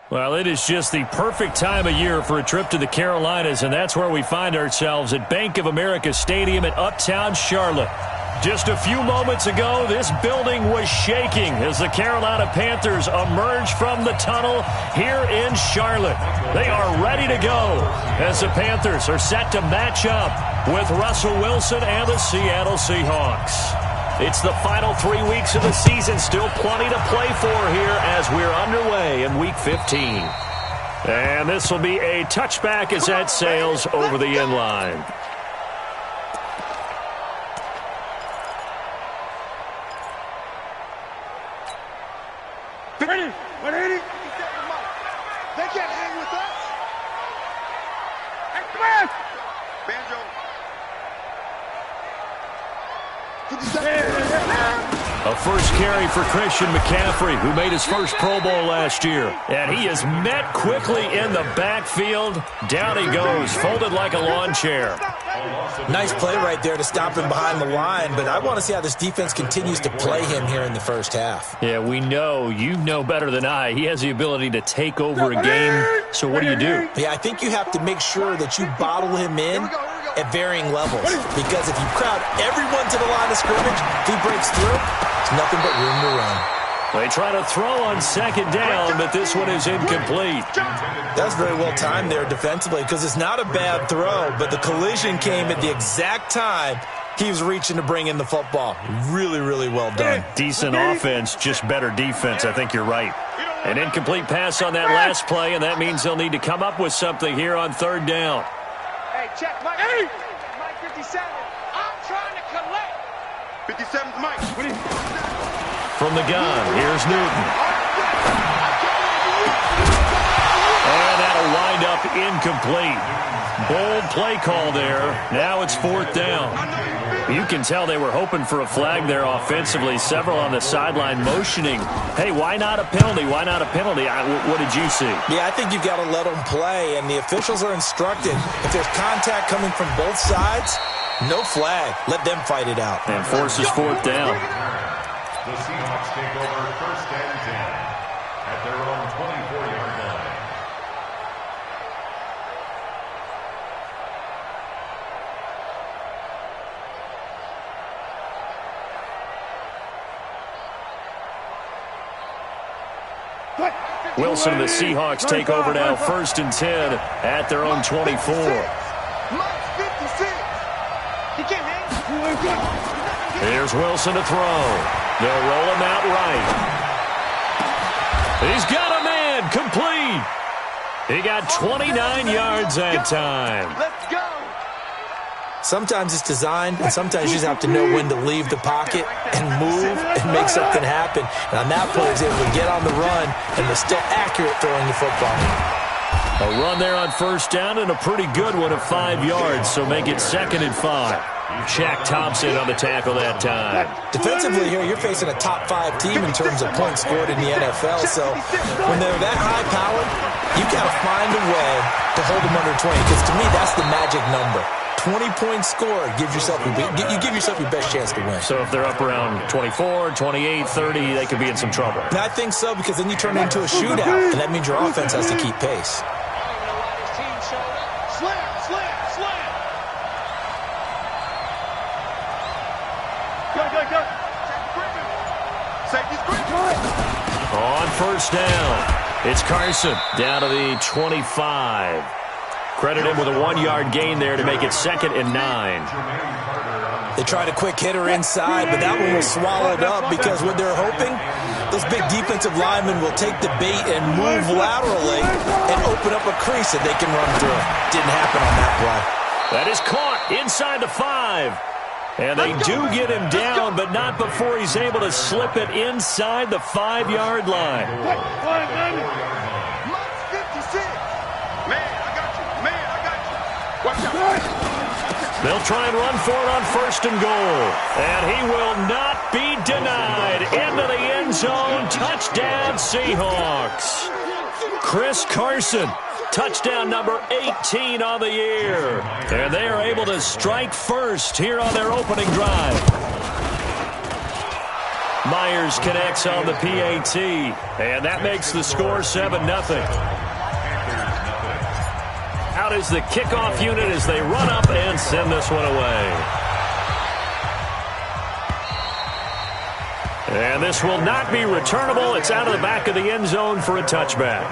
Well, it is just the perfect time of year for a trip to the Carolinas, and that's where we find ourselves at Bank of America Stadium in Uptown Charlotte. Just a few moments ago, this building was shaking as the Carolina Panthers emerge from the tunnel here in Charlotte. They are ready to go as the Panthers are set to match up with Russell Wilson and the Seattle Seahawks. It's the final 3 weeks of the season. Still plenty to play for here as we're underway in Week 15. And this will be a touchback as that sails over the end line. Ready? 180? They can't hang with us. Hey, come on! Banjo. A first carry for Christian McCaffrey, who made his first Pro Bowl last year. And he is met quickly in the backfield. Down he goes, folded like a lawn chair. Nice play right there to stop him behind the line, but I want to see how this defense continues to play him here in the first half. Yeah, we know. You know better than I. He has the ability to take over a game. So what do you do? Yeah, I think you have to make sure that you bottle him in at varying levels, because if you crowd everyone to the line of scrimmage, if he breaks through, there's nothing but room to run. They try to throw on second down, but this one is incomplete. That's very well timed there defensively, because it's not a bad throw, but the collision came at the exact time he was reaching to bring in the football. Really, really well done. Decent offense, just better defense. I think you're right. An incomplete pass on that last play, and that means they'll need to come up with something here on third down. Hey, check, Mike. Hey! Mike 57. I'm trying to collect. 57's Mike. From the gun, here's Newton. And that'll wind up incomplete. Bold play call there. Now it's fourth down. You can tell they were hoping for a flag there offensively. Several on the sideline motioning. Hey, why not a penalty? Why not a penalty? What did you see? Yeah, I think you've got to let them play, and the officials are instructed. If there's contact coming from both sides, no flag. Let them fight it out. And forces fourth down. The Seahawks take over first and 10 at their own 24-yard line. Wilson and the Seahawks take over now first and 10 at their own 24. Here's Wilson to throw. They'll roll him out right. He's got a man, complete. He got 29 yards that time. Let's go. Sometimes it's designed, and sometimes you just have to know when to leave the pocket and move and make something happen. And on that play, he's able to get on the run and was still accurate throwing the football. A run there on first down and a pretty good one of 5 yards, so make it 2nd and 5. Shaq Thompson on the tackle that time. Defensively here, you're facing a top-5 team in terms of points scored in the NFL, so when they're that high-powered, you've got to find a way to hold them under 20, because to me, that's the magic number. 20-point score gives yourself you give yourself your best chance to win. So if they're up around 24, 28, 30, they could be in some trouble. And I think so, because then you turn it into a shootout, and that means your offense has to keep pace. On first down, it's Carson down to the 25. Credit him with a 1-yard gain there to make it 2nd and 9. They tried a quick hitter inside, but that one was swallowed up because what they're hoping, those big defensive linemen will take the bait and move laterally and open up a crease that they can run through. Didn't happen on that play. That is caught inside the 5. And they do get him down, but not before he's able to slip it inside the 5-yard line. They'll try and run for it on 1st and goal. And he will not be denied. Into the end zone. Touchdown, Seahawks. Chris Carson, touchdown number 18 on the year. And they are able to strike first here on their opening drive. Myers connects on the PAT, and that makes the score 7-0. Out is the kickoff unit as they run up and send this one away. And this will not be returnable. It's out of the back of the end zone for a touchback.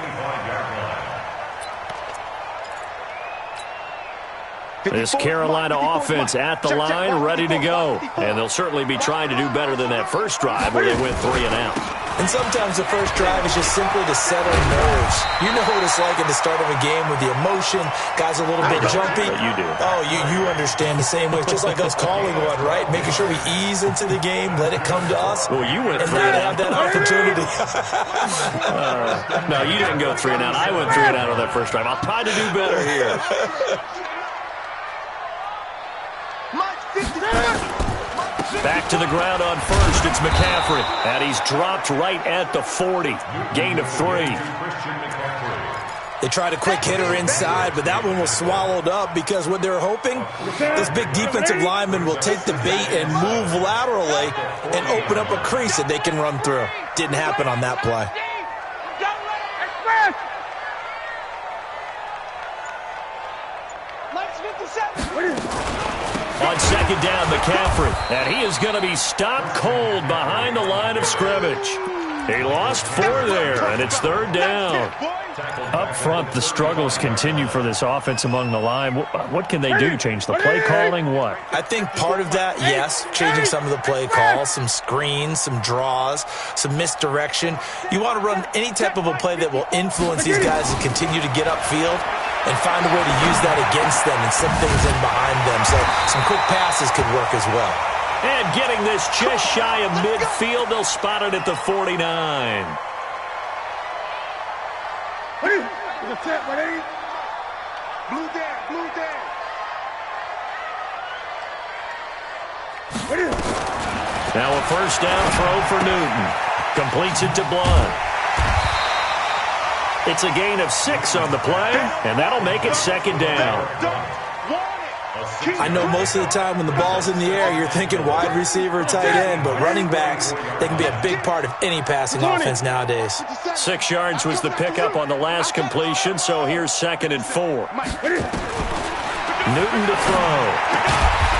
This Carolina offense at the line, ready to go. And they'll certainly be trying to do better than that first drive where they went 3 and out. And sometimes the first drive is just simply to settle nerves. You know what it's like at the start of a game with the emotion. Guys a little bit jumpy. You do. Oh, you understand the same way. It's just like us calling one, right? Making sure we ease into the game, let it come to us. Well, you went 3 and and out. have that opportunity. No, you didn't go 3 and out. I went 3 and out on that first drive. I'll try to do better here. Back to the ground on first. It's McCaffrey. And he's dropped right at the 40. Gain of 3. They tried a quick hitter inside, but that one was swallowed up because what they're hoping, this big defensive lineman will take the bait and move laterally and open up a crease that they can run through. Didn't happen on that play. On second down, McCaffrey. And he is going to be stopped cold behind the line of scrimmage. He lost 4 there, and it's 3rd down. Up front, the struggles continue for this offense among the line. What can they do? Change the play calling? What? I think part of that, yes, changing some of the play calls, some screens, some draws, some misdirection. You want to run any type of a play that will influence these guys to continue to get upfield and find a way to use that against them and slip things in behind them. So some quick passes could work as well. And getting this just shy of midfield, they'll spot it at the 49. Blue down. Now a first down throw for Newton. Completes it to Blunt. It's a gain of 6 on the play, and that'll make it 2nd down. I know most of the time when the ball's in the air, you're thinking wide receiver, tight end, but running backs, they can be a big part of any passing offense nowadays. 6 yards was the pickup on the last completion, so here's 2nd and 4. Newton to throw.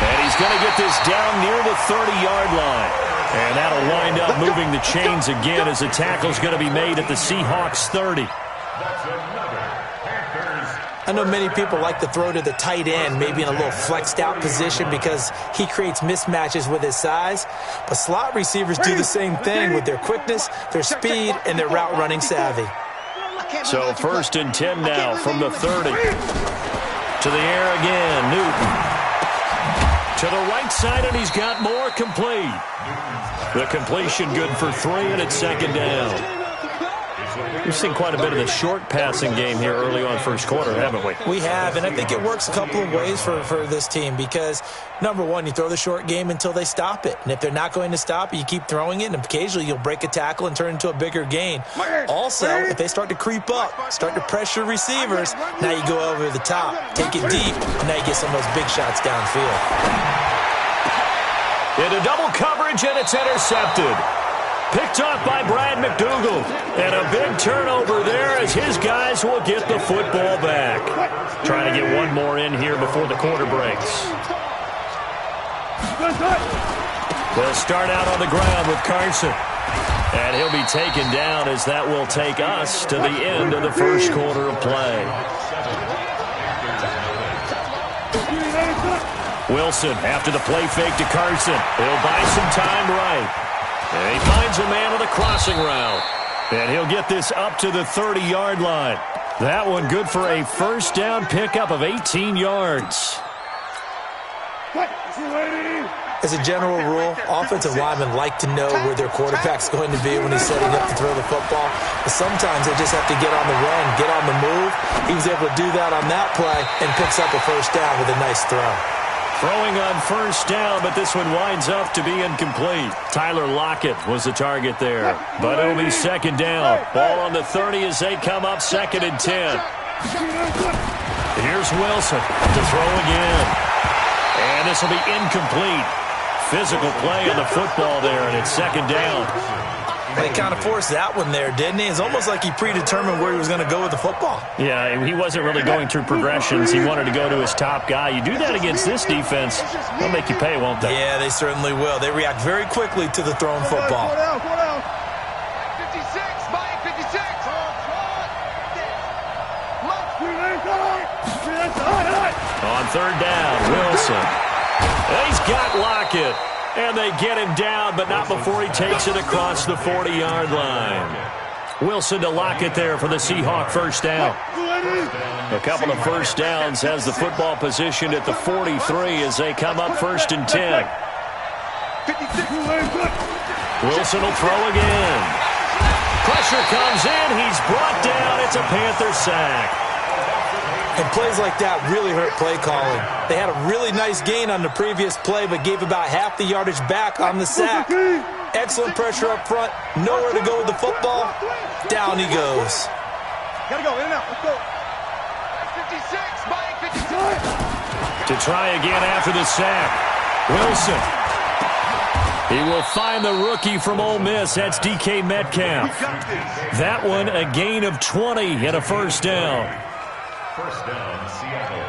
And he's going to get this down near the 30-yard line. And that'll wind up moving the chains again as the tackle's going to be made at the Seahawks 30. I know many people like to throw to the tight end, maybe in a little flexed out position because he creates mismatches with his size. But slot receivers do the same thing with their quickness, their speed, and their route running savvy. So 1st and 10 now from the 30. To the air again, Newton. To the right side, and he's got more complete. The completion good for 3, and it's 2nd down. We've seen quite a bit of the short passing game here early on first quarter, haven't we? We have, and I think it works a couple of ways for this team because, number one, you throw the short game until they stop it. And if they're not going to stop it, you keep throwing it, and occasionally you'll break a tackle and turn into a bigger gain. Also, if they start to creep up, start to pressure receivers, now you go over the top, take it deep, and now you get some of those big shots downfield. Into double coverage, and it's intercepted. Picked off by Brad McDougal. And a big turnover there as his guys will get the football back. Trying to get one more in here before the quarter breaks. They'll start out on the ground with Carson. And he'll be taken down as that will take us to the end of the first quarter of play. Wilson after the play fake to Carson. He'll buy some time right. And he finds a man on the crossing route. And he'll get this up to the 30-yard line. That one good for a first down pickup of 18 yards. As a general rule, offensive linemen like to know where their quarterback's going to be when he's setting up to throw the football. But sometimes they just have to get on the run, get on the move. He was able to do that on that play and picks up a first down with a nice throw. Throwing on first down, but this one winds up to be incomplete. Tyler Lockett was the target there. But it'll be 2nd down. Ball on the 30 as they come up 2nd and 10. Here's Wilson to throw again. And this will be incomplete. physical play on the football there, and it's second down. He kind of forced that one there, didn't he? It's almost like he predetermined where he was going to go with the football. Yeah, he wasn't really going through progressions. He wanted to go to his top guy. You do that against this defense, they'll make you pay, won't they? Yeah, they certainly will. They react very quickly to the thrown football. 56, Mike, 56. On third down, Wilson. He's got Lockett. And they get him down, but not before he takes it across the 40-yard line. Wilson to Lockett there for the Seahawk first down. A couple of first downs has the football positioned at the 43 as they come up 1st and 10. Wilson will throw again. Pressure comes in. He's brought down. It's a Panther sack. And plays like that really hurt play calling. They had a really nice gain on the previous play, but gave about half the yardage back on the sack. Excellent pressure up front. Nowhere to go with the football. Down he goes. Gotta go, in and out. Let's go. 56, Mike, 56. To try again after the sack. Wilson. He will find the rookie from Ole Miss. That's DK Metcalf. That one, a gain of 20 and a first down. First down, Seattle.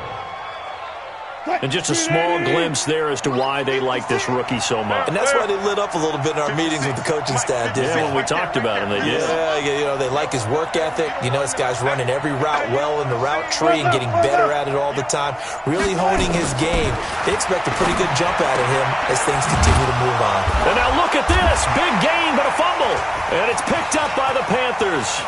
And just a small glimpse there as to why they like this rookie so much. And that's why they lit up a little bit in our meetings with the coaching staff, didn't they? Yeah, when we talked about him, they did. Yeah, they like his work ethic. This guy's running every route well in the route tree and getting better at it all the time, really honing his game. They expect a pretty good jump out of him as things continue to move on. And now look at this. Big gain, but a fumble. And it's picked up by the Panthers.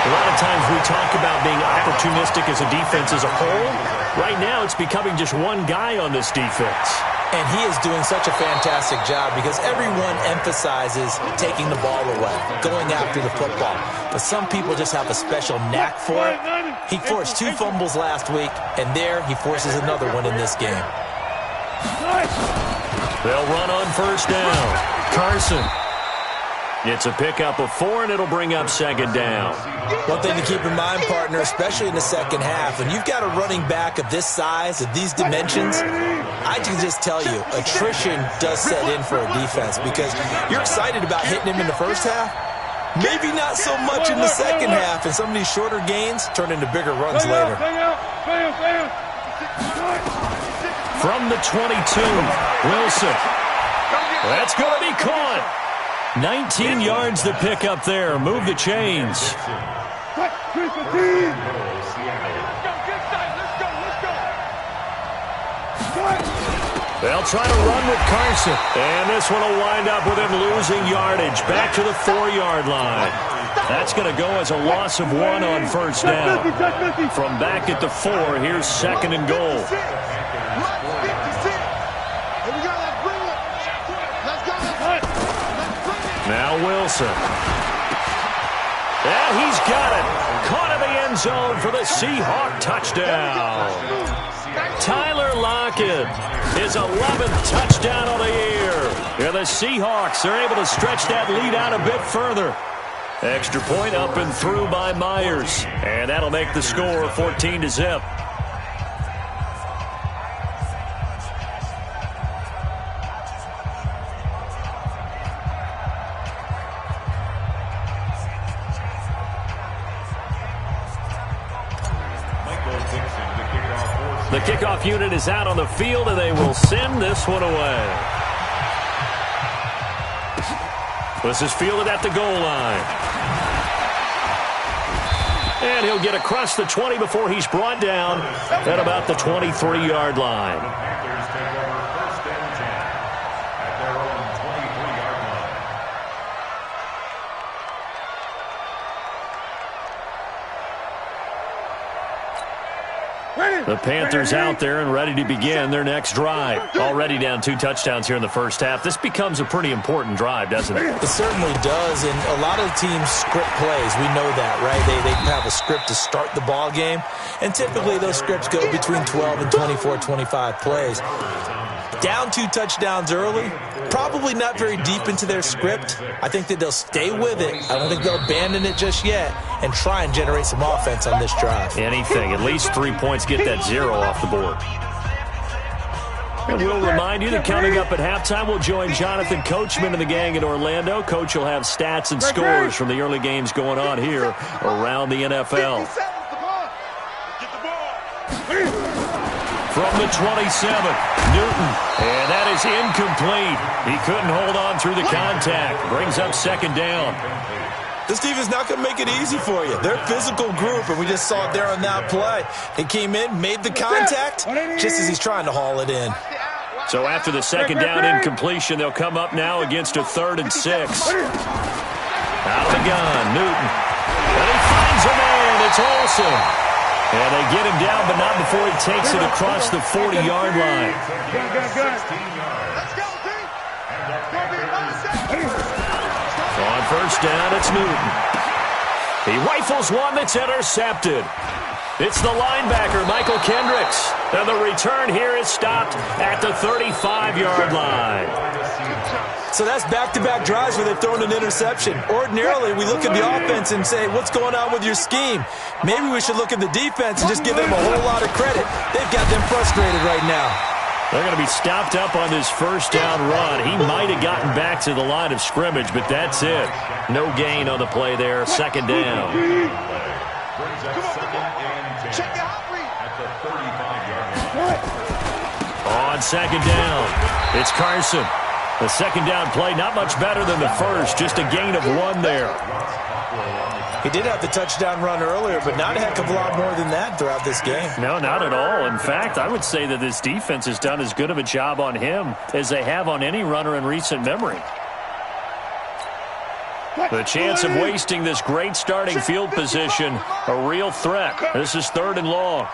A lot of times we talk about being opportunistic as a defense as a whole. Right now it's becoming just one guy on this defense. And he is doing such a fantastic job because everyone emphasizes taking the ball away, going after the football. But some people just have a special knack for it. He forced 2 fumbles last week, and there he forces another one in this game. They'll run on first down. Carson. It's a pickup of 4, and it'll bring up second down. One thing to keep in mind, partner, especially in the second half, when you've got a running back of this size, of these dimensions, I can just tell you, attrition does set in for a defense because you're excited about hitting him in the first half. Maybe not so much in the second half, and some of these shorter gains turn into bigger runs later. From the 22, Wilson. That's going to be caught. 19 yards to pick up there. Move the chains. They'll try to run with Carson. And this one will wind up with him losing yardage. Back to the 4-yard line. That's going to go as a loss of 1 on first down. From back at the 4, here's second and goal. Now Wilson. Yeah, he's got it. Caught in the end zone for the Seahawk touchdown. Tyler Lockett, his 11th touchdown of the year. And the Seahawks are able to stretch that lead out a bit further. Extra point up and through by Myers. And that'll make the score 14-0. The kickoff unit is out on the field, and they will send this one away. This is fielded at the goal line. And he'll get across the 20 before he's brought down at about the 23-yard line. The Panthers out there and ready to begin their next drive. Already down 2 touchdowns here in the first half. This becomes a pretty important drive, doesn't it? It certainly does, and a lot of teams script plays. We know that, right? They have a script to start the ball game, and typically those scripts go between 12 and 24, 25 plays. Down 2 touchdowns early, probably not very deep into their script. I think that they'll stay with it. I don't think they'll abandon it just yet and try and generate some offense on this drive. Anything. At least 3 points, get that 0 off the board. And we'll remind you that coming up at halftime, we'll join Jonathan Coachman and the gang in Orlando. Coach will have stats and scores from the early games going on here around the NFL. From the 27, Newton, and that is incomplete. He couldn't hold on through the contact. Brings up second down. This defense is not going to make it easy for you. They're a physical group, and we just saw it there on that play. He came in, made the contact, just as he's trying to haul it in. So after the second down incompletion, they'll come up now against a 3rd and 6. Out of the gun, Newton. And he finds a man. It's Olsen. And they get him down, but not before he takes it across the 40-yard line. On first down, it's Newton. He rifles one that's intercepted. It's the linebacker, Michael Kendricks. And the return here is stopped at the 35-yard line. So that's back-to-back drives where they've thrown an interception. Ordinarily, we look at the offense and say, what's going on with your scheme? Maybe we should look at the defense and just give them a whole lot of credit. They've got them frustrated right now. They're going to be stopped up on this first down run. He might have gotten back to the line of scrimmage, but that's it. No gain on the play there. Second down. On second down, it's Carson. The second down play, not much better than the first, just a gain of 1 there. He did have the touchdown run earlier, but not a heck of a lot more than that throughout this game. No, not at all. In fact, I would say that this defense has done as good of a job on him as they have on any runner in recent memory. The chance of wasting this great starting field position, a real threat. This is 3rd and long.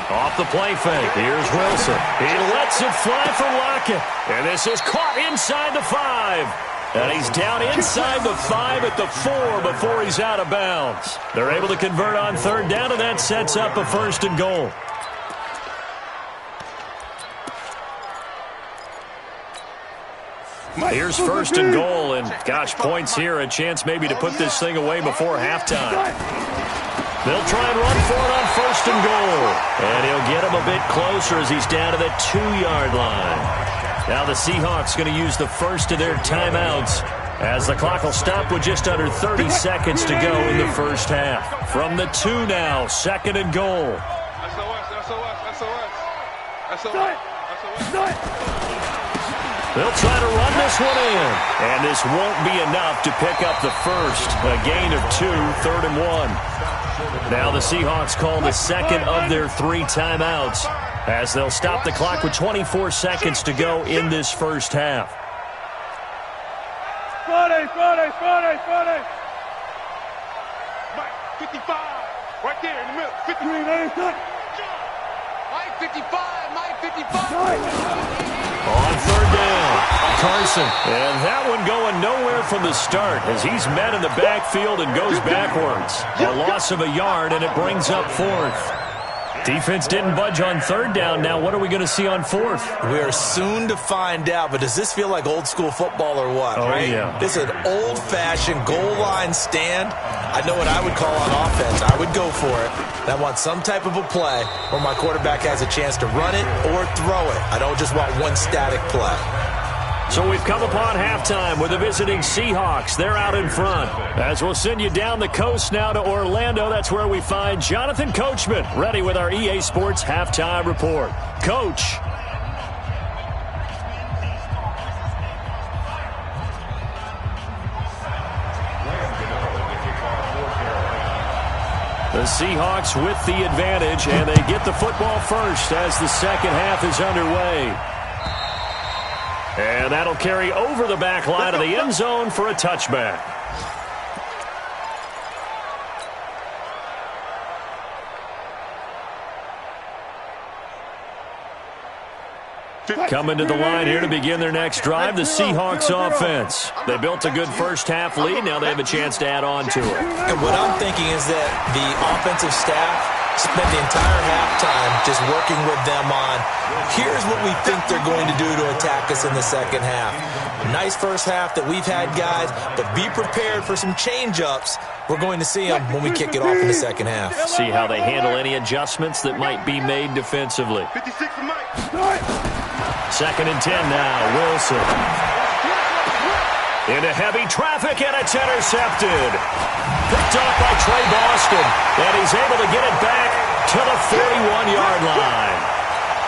Off the play fake. Here's Wilson. He lets it fly for Lockett. And this is caught inside the 5. And he's down inside the 5 at the 4 before he's out of bounds. They're able to convert on 3rd down, and that sets up a 1st and goal. Here's 1st and goal, and gosh, points here, a chance maybe to put this thing away before halftime. They'll try and run for it on 1st and goal. And he'll get him a bit closer as he's down to the 2-yard line. Now the Seahawks going to use the first of their timeouts as the clock will stop with just under 30 seconds to go in the first half. From the 2 now, 2nd and goal. They'll try to run this one in. And this won't be enough to pick up the first. A gain of 2, 3rd and 1. Now the Seahawks call the second of their 3 timeouts as they'll stop the clock with 24 seconds to go in this first half. Friday. Mike 55, right there in the middle. 53, Mike 55. On 3rd down, Carson. And that one going nowhere from the start as he's met in the backfield and goes backwards. A loss of a yard, and it brings up 4th. Defense didn't budge on 3rd down. Now what are we going to see on 4th? We are soon to find out, but does this feel like old school football or what? Oh, right? Yeah. This is an old-fashioned goal line stand. I know what I would call on offense. I would go for it. I want some type of a play where my quarterback has a chance to run it or throw it. I don't just want one static play. So we've come upon halftime with the visiting Seahawks. They're out in front. As we'll send you down the coast now to Orlando, that's where we find Jonathan Coachman, ready with our EA Sports Halftime Report. Coach. The Seahawks with the advantage, and they get the football first as the second half is underway. And that'll carry over the back line of the end zone for a touchback. Coming to the line here to begin their next drive, the Seahawks offense. They built a good first half lead. Now they have a chance to add on to it. And what I'm thinking is that the offensive staff spent the entire halftime just working with them on, here's what we think they're going to do to attack us in the second half. Nice first half that we've had, guys, but be prepared for some change-ups We're going to see him when we kick it off in the second half. See how they handle any adjustments that might be made defensively. 56 to Mike. 2nd and 10 now. Wilson. Into heavy traffic, and it's intercepted. Picked off by Trey Boston, and he's able to get it back to the 41-yard line.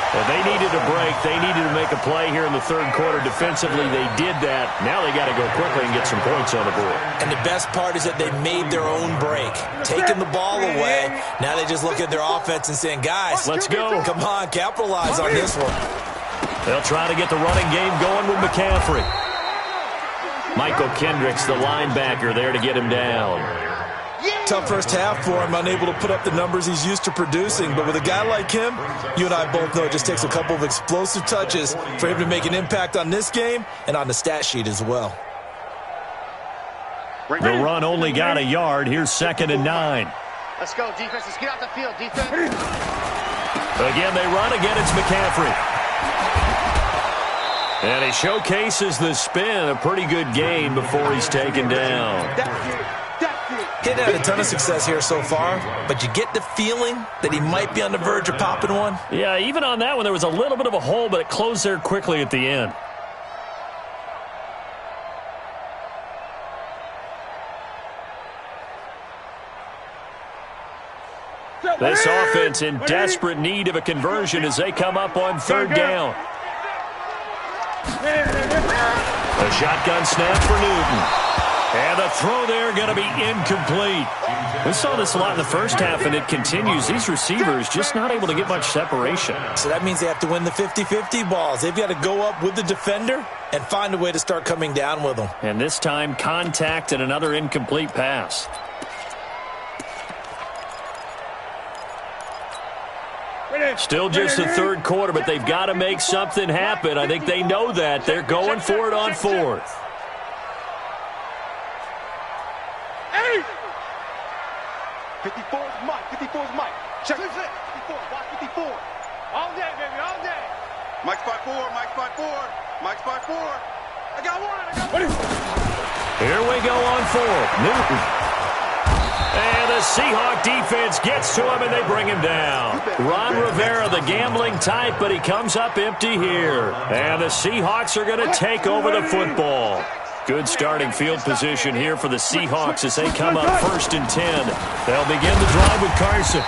And they needed a break. They needed to make a play here in the third quarter. Defensively, they did that. Now they got to go quickly and get some points on the board. And the best part is that they made their own break. Taking the ball away, now they just look at their offense and saying, guys, let's go. Come on, capitalize on this one. They'll try to get the running game going with McCaffrey. Michael Kendricks, the linebacker, there to get him down. Tough first half for him, unable to put up the numbers he's used to producing. But with a guy like him, you and I both know it just takes a couple of explosive touches for him to make an impact on this game and on the stat sheet as well. The run only got a yard. Here's 2nd and 9. Let's go, defense. Let's get out the field, defense. Again, they run. Again, it's McCaffrey. And he showcases the spin. A pretty good gain before he's taken down. He hadn't had a ton of success here so far, but you get the feeling that he might be on the verge of popping one. Yeah, even on that one, there was a little bit of a hole, but it closed there quickly at the end. This offense in desperate need of a conversion as they come up on 3rd down. A shotgun snap for Newton. And the throw there going to be incomplete. We saw this a lot in the first half, and it continues. These receivers just not able to get much separation. So that means they have to win the 50-50 balls. They've got to go up with the defender and find a way to start coming down with them. And this time, contact and another incomplete pass. Still just the third quarter, but they've got to make something happen. I think they know that. They're going for it on 4th. 54 is Mike. 54 is Mike. Check it. 54. Watch 54. All day, baby. All day. Mike's 5'4". Mike's 5'4". Mike's 5'4". I got one. Here we go on 4th. Newton. And the Seahawk defense gets to him, and they bring him down. Ron Rivera, the gambling type, but he comes up empty here. And the Seahawks are going to take over the football. Good starting field position here for the Seahawks as they come up 1st and 10. They'll begin the drive with Carson.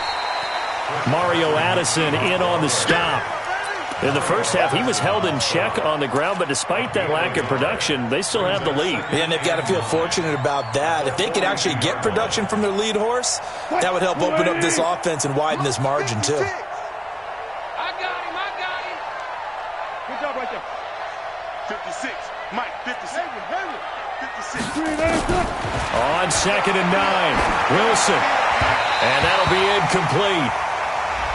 Mario Addison in on the stop. In the first half, he was held in check on the ground, but despite that lack of production, they still have the lead. And they've got to feel fortunate about that. If they could actually get production from their lead horse, that would help open up this offense and widen this margin, too. I got him. Good job right there. 56. Mike, 56. 56. On 2nd and 9, Wilson. And that'll be incomplete.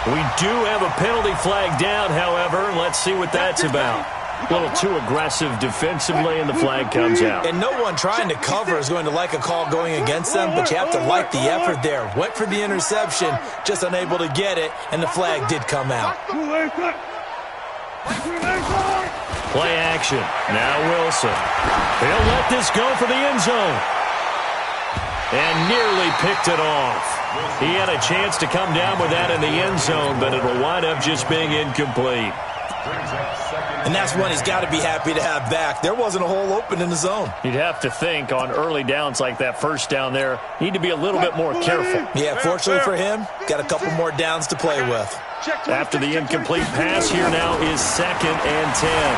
We do have a penalty flag down, however. Let's see what that's about. A little too aggressive defensively, and the flag comes out. And no one trying to cover is going to like a call going against them, but you have to like the effort there. Went for the interception, just unable to get it, and the flag did come out. Play action. Now Wilson. He'll let this go for the end zone. And nearly picked it off. He had a chance to come down with that in the end zone, but it'll wind up just being incomplete. And that's one he's got to be happy to have back. There wasn't a hole open in the zone. You'd have to think on early downs like that first down there, need to be a little bit more careful. Yeah, fortunately for him, got a couple more downs to play with. After the incomplete pass, here now is 2nd and 10.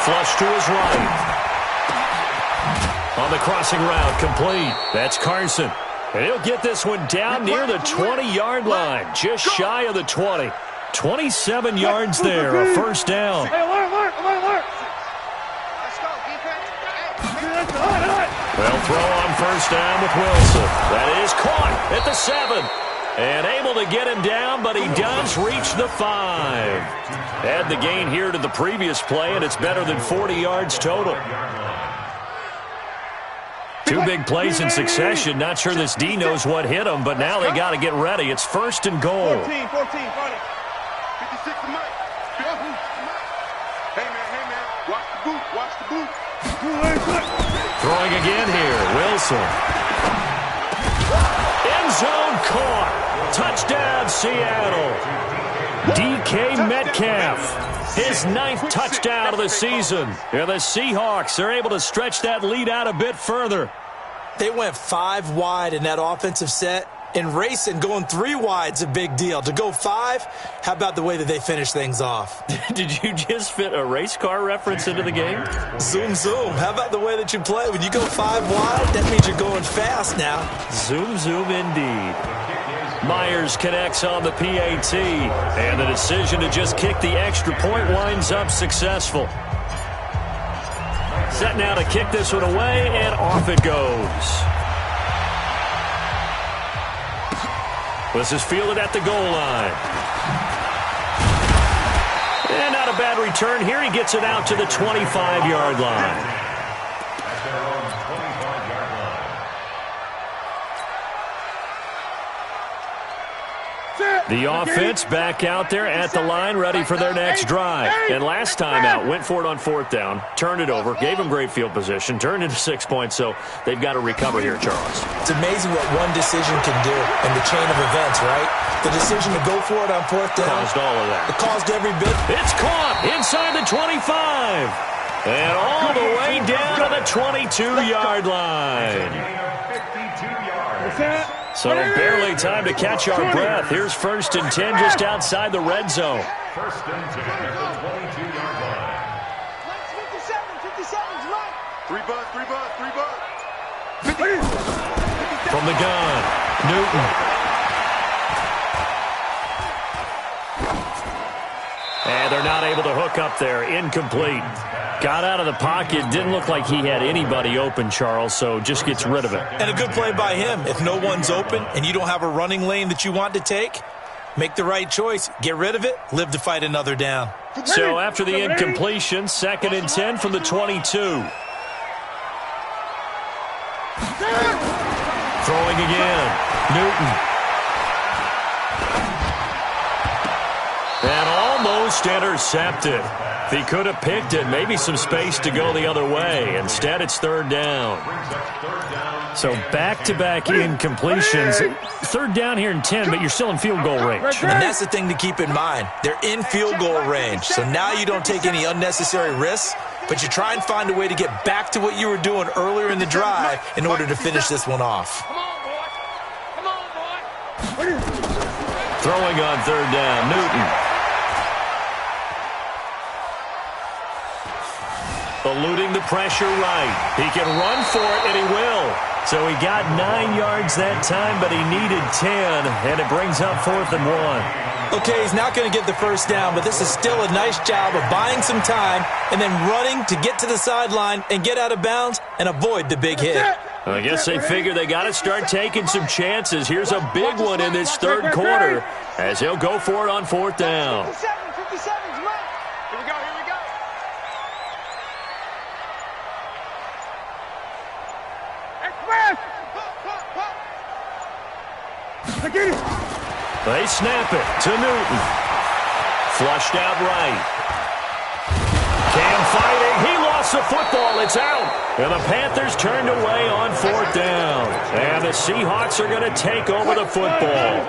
Flush to his right. On the crossing route, complete. That's Carson. And he'll get this one down near the 20-yard line, just shy of the 20. 27 yards there, a 1st down. Let's go, defense. They'll throw on 1st down with Wilson. That is caught at the 7. And able to get him down, but he does reach the 5. Add the gain here to the previous play, and it's better than 40 yards total. 2 big plays in succession. Not sure this D knows what hit him, but now they got to get ready. It's 1st and goal. 14, 56 to Mike. Hey, man. Watch the boot. Throwing again here. Wilson. End zone caught. Touchdown, Seattle. DK Metcalf, his 9th touchdown of the season. And the Seahawks are able to stretch that lead out a bit further. They went 5 wide in that offensive set. And racing, going 3 wide's a big deal. To go 5, how about the way that they finish things off? Did you just fit a race car reference into the game? Zoom, zoom. How about the way that you play? When you go 5 wide, that means you're going fast now. Zoom, zoom indeed. Myers connects on the PAT, and the decision to just kick the extra point winds up successful. Set now to kick this one away, and off it goes. This is fielded at the goal line. And not a bad return here. He gets it out to the 25-yard line. The offense back out there at the line, ready for their next drive. And last time out, went for it on 4th down, turned it over, gave them great field position, turned into 6 points, so they've got to recover here, Charles. It's amazing what one decision can do in the chain of events, right? The decision to go for it on 4th down. Caused all of that. It caused every bit. It's caught inside the 25. And all the way down to the 22-yard line. 52 yards. So barely time to catch our breath. Here's 1st and 10 just outside the red zone. 1st and 10 at the 22-yard line. 57's right. 3 bud. From the gun, Newton. And they're not able to hook up there. Incomplete. Got out of the pocket. Didn't look like he had anybody open, Charles, so just gets rid of it. And a good play by him. If no one's open and you don't have a running lane that you want to take, make the right choice. Get rid of it. Live to fight another down. So after the incompletion, 2nd and 10 from the 22. Throwing again. Newton. And almost intercepted. He could have picked it, maybe some space to go the other way. Instead, it's 3rd down. So back-to-back incompletions. 3rd down here in 10, but you're still in field goal range. And that's the thing to keep in mind. They're in field goal range. So now you don't take any unnecessary risks, but you try and find a way to get back to what you were doing earlier in the drive in order to finish this one off. Come on, boy. Throwing on 3rd down, Newton. Eluding the pressure right. He can run for it, and he will. So he got 9 yards that time, but he needed 10, and it brings up 4th and 1. Okay, he's not going to get the 1st down, but this is still a nice job of buying some time and then running to get to the sideline and get out of bounds and avoid the big hit. I guess they figure they got to start taking some chances. Here's a big one in this 3rd quarter as he'll go for it on 4th down. 57's right. Here we go. They snap it to Newton. Flushed out right. Cam fighting. He lost the football. It's out. And the Panthers turned away on 4th down. And the Seahawks are going to take over the football.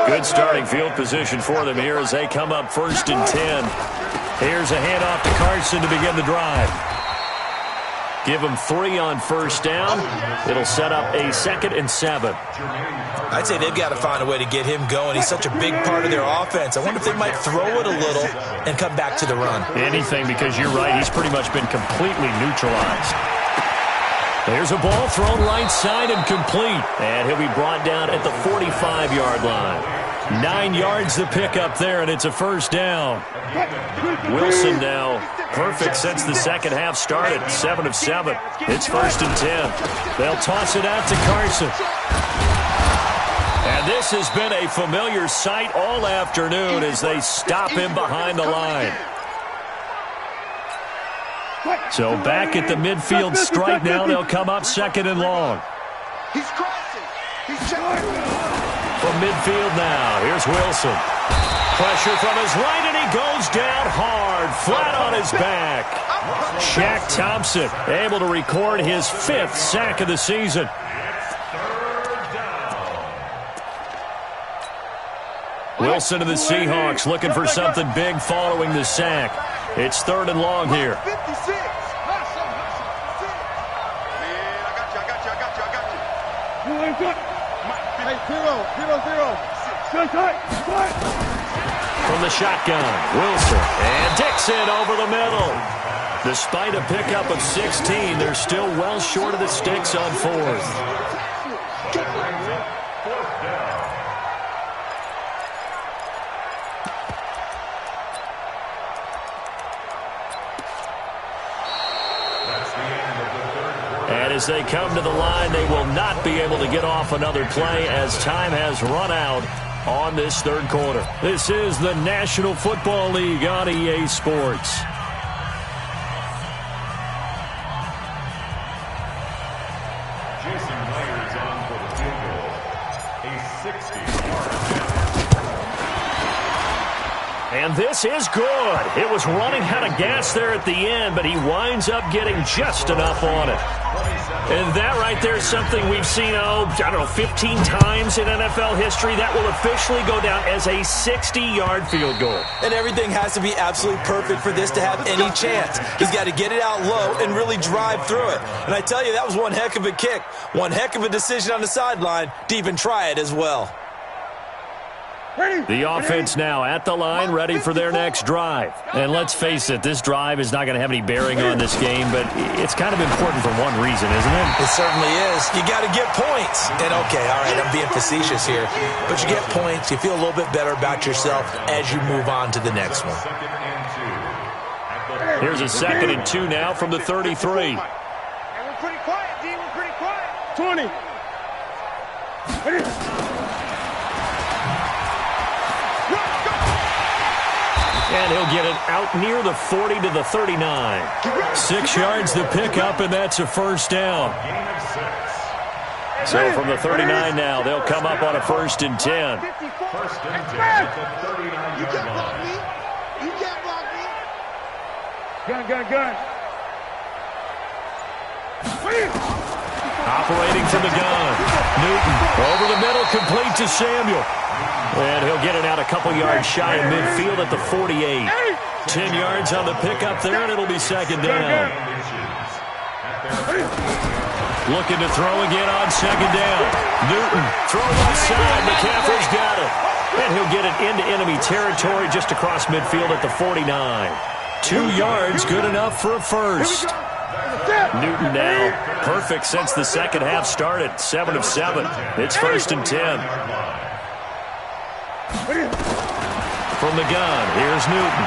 Good starting field position for them here as they come up 1st and 10. Here's a handoff to Carson to begin the drive. Give him 3 on 1st down. It'll set up a 2nd and 7. I'd say they've got to find a way to get him going. He's such a big part of their offense. I wonder if they might throw it a little and come back to the run. Anything, because you're right. He's pretty much been completely neutralized. There's a ball thrown right side and complete. And he'll be brought down at the 45-yard line. 9 yards to pick up there, and it's a 1st down. Wilson now perfect since the second half started. 7 of 7. It's 1st and 10. They'll toss it out to Carson. And this has been a familiar sight all afternoon as they stop him behind the line. So back at the midfield stripe now, they'll come up 2nd and long. He's crossing. He's checking. From midfield now, here's Wilson. Pressure from his right, and he goes down hard, flat on his back. Shaq Thompson able to record his 5th sack of the season. Wilson to the Seahawks looking for something big following the sack. It's 3rd and long here. 56. Man, I got you. Hey, 0. From the shotgun, Wilson and Dixon over the middle. Despite a pickup of 16, they're still well short of the sticks on 4th. And as they come to the line, they will not be able to get off another play as time has run out on this 3rd quarter. This is the National Football League on EA Sports. And this is good. It was running out of gas there at the end, but he winds up getting just enough on it. And that right there is something we've seen, 15 times in NFL history. That will officially go down as a 60-yard field goal. And everything has to be absolutely perfect for this to have any chance. He's got to get it out low and really drive through it. And I tell you, that was one heck of a kick. One heck of a decision on the sideline to even try it as well. The offense now at the line, ready for their next drive. And let's face it, this drive is not going to have any bearing on this game, but it's kind of important for one reason, isn't it? It certainly is. You got to get points. And okay, all right, I'm being facetious here, but you get points, you feel a little bit better about yourself as you move on to the next one. Here's a 2nd and 2 now from the 33. And we're pretty quiet, D. We're pretty quiet. 20. And he'll get it out near the 40 to the 39. 6 yards to pick up, and that's a 1st down. So from the 39 now, they'll come up on a 1st and 10. 1st and 10 at the 39-yard line. You can't block me. Gun. Operating from the gun. Newton over the middle, complete to Samuel. And he'll get it out a couple yards shy of midfield at the 48. 10 yards on the pickup there, and it'll be 2nd down. Looking to throw again on 2nd down. Newton throw left side. McCaffrey's got it. And he'll get it into enemy territory just across midfield at the 49. 2 yards, good enough for a 1st. Newton now perfect since the second half started. 7 of 7. It's 1st and 10. From the gun, here's Newton.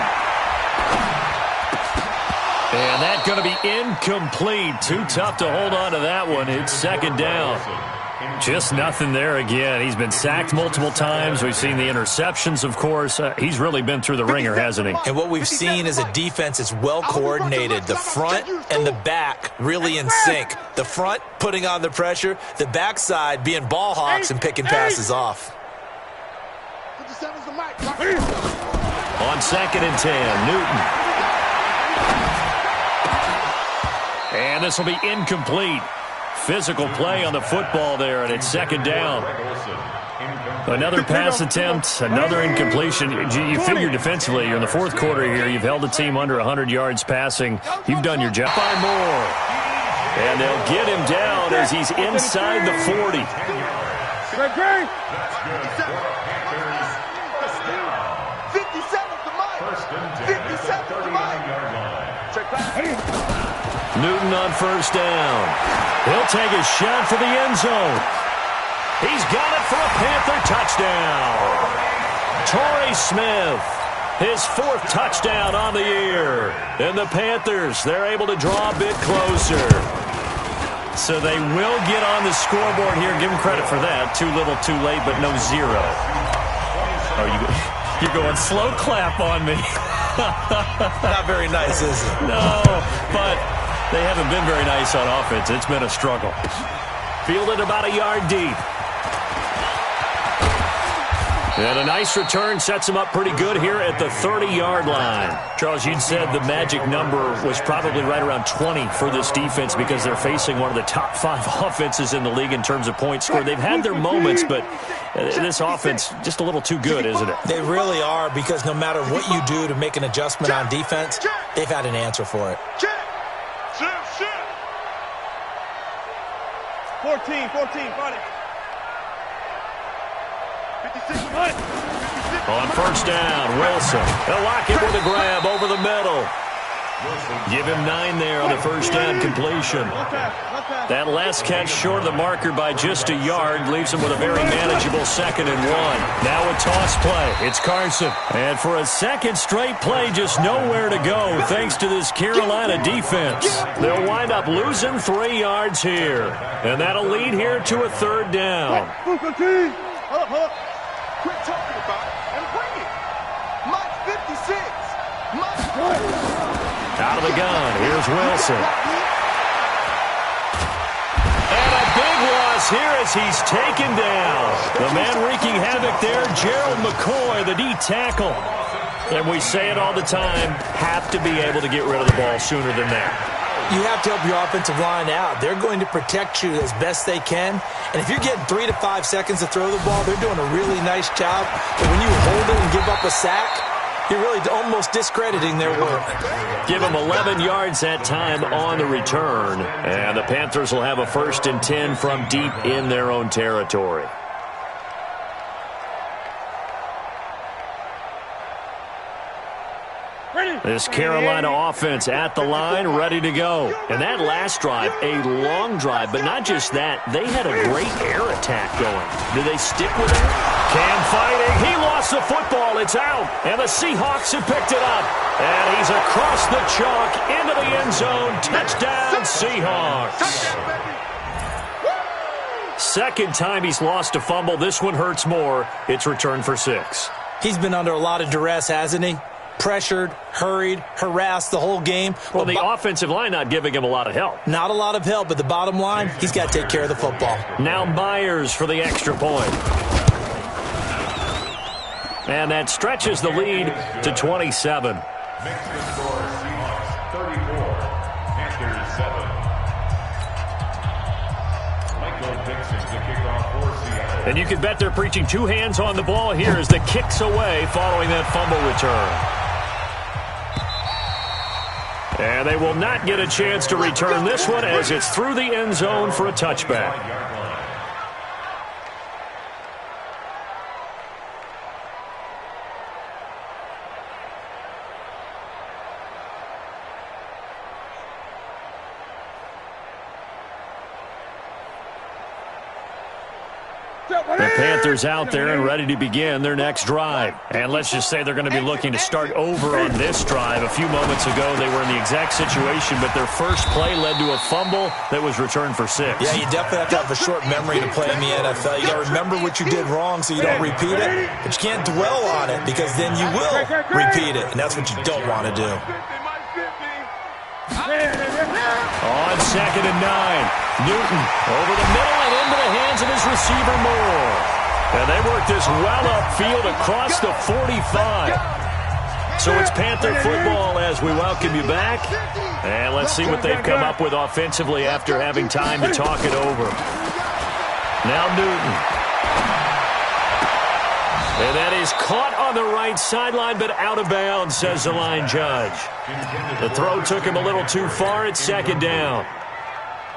And that's going to be incomplete. Too tough to hold on to that one. It's 2nd down. Just nothing there again. He's been sacked multiple times. We've seen the interceptions, of course. He's really been through the ringer, hasn't he? And what we've seen is a defense that's well coordinated. The front and the back really in sync. The front putting on the pressure. The backside being ball hawks and picking passes off. On 2nd and 10, Newton. And this will be incomplete. Physical play on the football there, and it's 2nd down. Another pass attempt, another incompletion. You figure defensively, you're in the 4th quarter here. You've held the team under 100 yards passing. You've done your job. By more. And they'll get him down as he's inside the 40. Newton on 1st down. He'll take a shot for the end zone. He's got it for a Panther touchdown. Torrey Smith, his 4th touchdown on the year. And the Panthers, they're able to draw a bit closer. So they will get on the scoreboard here. Give them credit for that. Too little, too late, but no 0. Oh, you're going slow clap on me. Not very nice, is it? No, but they haven't been very nice on offense. It's been a struggle. Fielded about a yard deep. And a nice return sets him up pretty good here at the 30-yard line. Charles, you'd said the magic number was probably right around 20 for this defense because they're facing one of the top 5 offenses in the league in terms of points scored. They've had their moments, but this offense just a little too good, isn't it? They really are, because no matter what you do to make an adjustment on defense, they've had an answer for it. 14, 40. On first down, Wilson. They'll lock it with a grab over the middle. Give him 9 there on the first down completion. That last catch short of the marker by just a yard leaves him with a very manageable 2nd and 1. Now a toss play. It's Carson. And for a second straight play, just nowhere to go thanks to this Carolina defense. They'll wind up losing 3 yards here. And that'll lead here to a 3rd down. Hold up. Quit talking about it and bring it. Mike 56. Mike. Out of the gun, here's Wilson. And a big loss here as he's taken down. The man wreaking havoc there, Gerald McCoy, the D tackle. And we say it all the time, have to be able to get rid of the ball sooner than that. You have to help your offensive line out. They're going to protect you as best they can. And if you're getting 3 to 5 seconds to throw the ball, they're doing a really nice job. But when you hold it and give up a sack, you're really almost discrediting their work. Give them 11 yards that time on the return. And the Panthers will have a 1st and 10 from deep in their own territory. This Carolina offense at the line, ready to go. And that last drive, a long drive, but not just that. They had a great air attack going. Do they stick with it? Cam fighting. He lost the football. It's out. And the Seahawks have picked it up. And he's across the chalk into the end zone. Touchdown, Seahawks. 2nd time he's lost a fumble. This one hurts more. It's returned for 6. He's been under a lot of duress, hasn't he? Pressured, hurried, harassed the whole game. Well, the offensive line not giving him a lot of help. Not a lot of help, but the bottom line, he's got to take care of the football. Now Myers for the extra point. And that stretches the lead to 27. Mexican score, Seahawks 34, Panthers 7. Michael Dixon to kick off for Seattle. And you can bet they're preaching 2 hands on the ball here as the kick's away following that fumble return. And they will not get a chance to return this one as it's through the end zone for a touchback. The Panthers out there and ready to begin their next drive. And let's just say they're going to be looking to start over on this drive. A few moments ago, they were in the exact situation, but their first play led to a fumble that was returned for 6. Yeah, you definitely have to have a short memory to play in the NFL. You got to remember what you did wrong so you don't repeat it, but you can't dwell on it because then you will repeat it, and that's what you don't want to do. On 2nd and 9, Newton over the middle and into the hands of his receiver Moore. And they work this well upfield across the 45. So it's Panther football as we welcome you back. And let's see what they've come up with offensively after having time to talk it over. Now Newton. And that is caught on the right sideline, but out of bounds, says the line judge. The throw took him a little too far. It's 2nd down.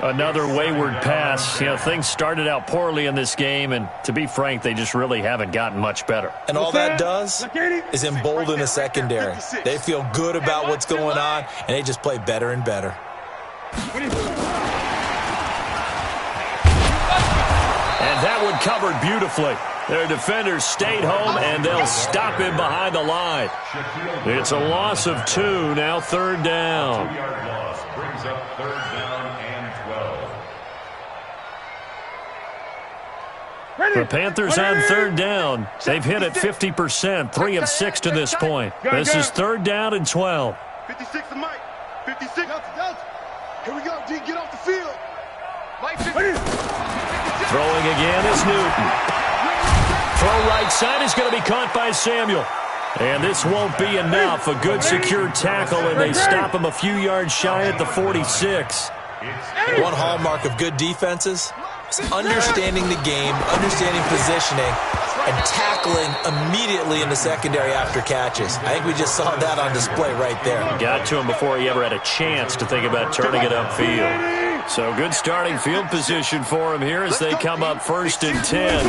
Another wayward pass. You know, things started out poorly in this game, and to be frank, they just really haven't gotten much better. And all that does is embolden the secondary. They feel good about what's going on, and they just play better and better. And that one covered beautifully. Their defenders stayed home, and they'll stop him behind the line. It's a loss of 2, now 3rd down. 2-yard loss brings up 3rd down and 12. The Panthers on 3rd down. They've hit it 50%, 3 of 6 to this point. This is 3rd down and 12. 56 to Mike. 56. Here we go, D. Get off the field. Mike, Throwing again is Newton. Throw right side is going to be caught by Samuel. And this won't be enough. A good secure tackle, and they stop him a few yards shy at the 46. One hallmark of good defenses is understanding the game, understanding positioning, and tackling immediately in the secondary after catches. I think we just saw that on display right there. Got to him before he ever had a chance to think about turning it upfield. So good starting field position for him here as they come up 1st and 10.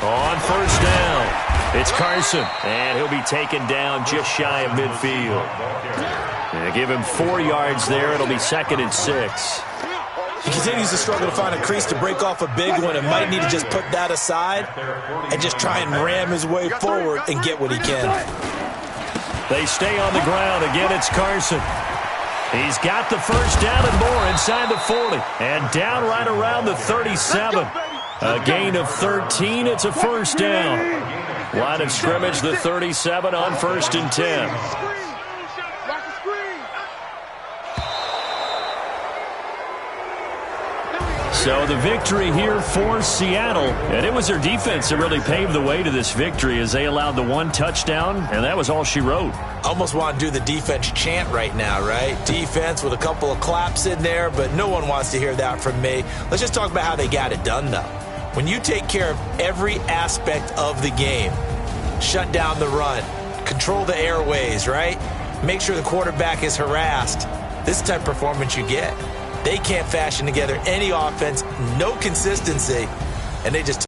On 1st down, it's Carson, and he'll be taken down just shy of midfield. And give him 4 yards there. It'll be 2nd and 6. He continues to struggle to find a crease to break off a big one and might need to just put that aside and just try and ram his way forward and get what he can. They stay on the ground. Again, it's Carson. He's got the 1st down and more inside the 40 and down right around the 37. A gain of 13. It's a 1st down. Line of scrimmage, the 37 on 1st and 10. So the victory here for Seattle, and it was their defense that really paved the way to this victory as they allowed the 1 touchdown, and that was all she wrote. Almost want to do the defense chant right now, right? Defense with a couple of claps in there, but no one wants to hear that from me. Let's just talk about how they got it done, though. When you take care of every aspect of the game, shut down the run, control the airways, right? Make sure the quarterback is harassed. This type of performance you get. They can't fashion together any offense, no consistency, and they just